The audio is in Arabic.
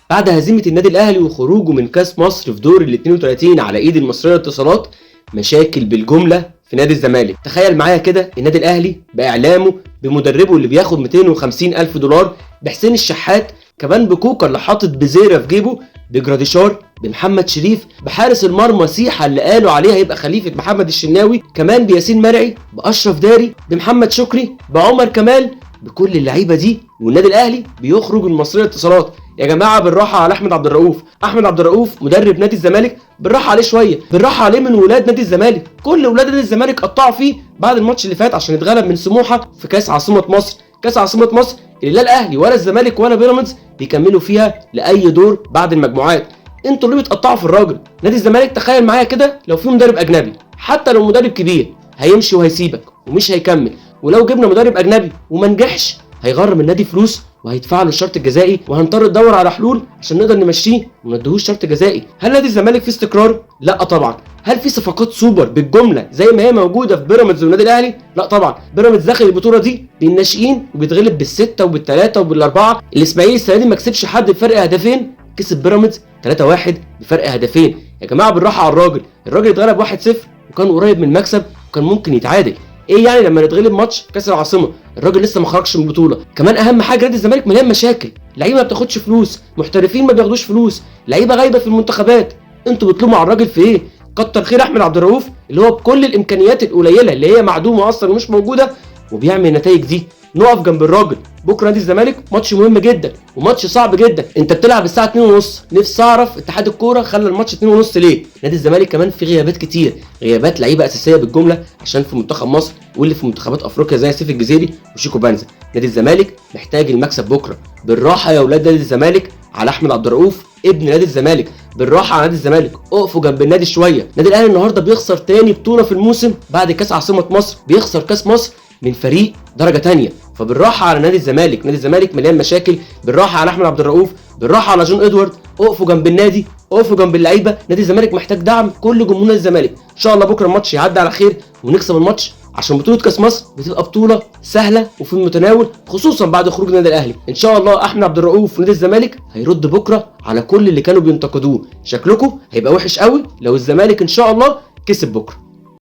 بعد هزيمه النادي الاهلي وخروجه من كاس مصر في دور ال 32 على ايد المصريه للاتصالات، مشاكل بالجمله في نادي الزمالك. تخيل معايا كده النادي الاهلي باعلامه، بمدربه اللي بياخد 250 الف دولار، بحسين الشحات، كمان بكوكا اللي حاطط بزيره في جيبه، بجراديشار، بمحمد شريف، بحارس المرمى سيحه اللي قالوا عليه هيبقى خليفه محمد الشناوي، كمان بياسين مرعي، باشرف داري، بمحمد شكري، بعمر كمال، بكل اللعيبه دي، والنادي الاهلي بيخرج من المصريه للاتصالات. يا جماعه بالراحه على احمد عبد الرؤوف. احمد عبد الرؤوف مدرب نادي الزمالك، بالراحه عليه شويه، بالراحه عليه من ولاد نادي الزمالك. كل ولاد نادي الزمالك قطعوا فيه بعد الماتش اللي فات عشان اتغلب من سموحه في كاس عاصمه مصر. كاس عاصمه مصر اللي لا الاهلي ولا الزمالك ولا بيراميدز بيكملوا فيها لاي دور بعد المجموعات. انتوا اللي بتقطعوا في الراجل. نادي الزمالك تخيل معايا كده لو في مدرب اجنبي، حتى لو مدرب كبير، هيمشي وهيسيبك ومش هيكمل. ولو جبنا مدرب اجنبي وما نجحش، هيغرم النادي فلوس وهيدفع له الشرط الجزائي، وهنضطر ندور على حلول عشان نقدر نمشيه وما نديهوش شرط جزائي. هل نادي الزمالك فيه استقرار؟ لا طبعا. هل في صفقات سوبر بالجمله زي ما هي موجوده في بيراميدز والنادي الاهلي؟ لا طبعا. بيراميدز داخل البطوله دي بالناشئين وبيتغلب بالسته وبالثلاثه وبالاربعه. الاسماعيلي السنه دي ما كسبش حد بفرق هدفين، كسب بيراميدز 3-1 بفرق هدفين. يا جماعه بالراحه على الراجل اتغلب 1-0 وكان قريب من المكسب وكان ممكن يتعادل. ايه يعني لما نتغلب ماتش كاس العاصمه؟ الراجل لسه ما خرجش من البطوله. كمان اهم حاجه، نادي الزمالك مليان مشاكل، لعيبه ما بتاخدش فلوس، محترفين ما بياخدوش فلوس، لعيبه غايبه في المنتخبات. انتوا بتلوموا على الراجل في ايه؟ كتر خير احمد عبد الرؤوف اللي هو بكل الامكانيات القليله اللي هي معدومه اصلا ومش موجوده وبيعمل النتائج دي. نقف جنب الراجل. بكره نادي الزمالك ماتش مهم جدا وماتش صعب جدا. انت بتلعب الساعه 2:30. نفسي اعرف اتحاد الكوره خلى الماتش 2:30 ليه؟ نادي الزمالك كمان في غيابات كتير، غيابات لعيبه اساسيه بالجمله عشان في منتخب مصر واللي في منتخبات افريقيا زي سيف الجزيري وشيكو بنزا. نادي الزمالك محتاج المكسب بكره. بالراحه يا اولاد نادي الزمالك على احمد عبد الرؤوف ابن نادي الزمالك، بالراحه على نادي الزمالك، اقفوا جنب النادي شويه. نادي الاهلي النهارده بيخسر تاني بطوله في الموسم بعد كاس عاصمه مصر، بيخسر كاس مصر من فريق درجه تانية. فبالراحه على نادي الزمالك، نادي الزمالك مليان مشاكل. بالراحه على احمد عبد الرؤوف، بالراحه على جون ادوارد، اقفوا جنب النادي، اقفوا جنب اللعيبه. نادي الزمالك محتاج دعم كل جمهور نادي الزمالك. ان شاء الله بكره الماتش يعدي على خير ونكسب الماتش، عشان بطوله كاس مصر بتبقى بطوله سهله وفي المتناول، خصوصا بعد خروج النادي الاهلي. ان شاء الله احمد عبد الرؤوف ونادي الزمالك هيرد بكره على كل اللي كانوا بينتقدوه. شكلكم هيبقى وحش قوي لو الزمالك ان شاء الله كسب بكره.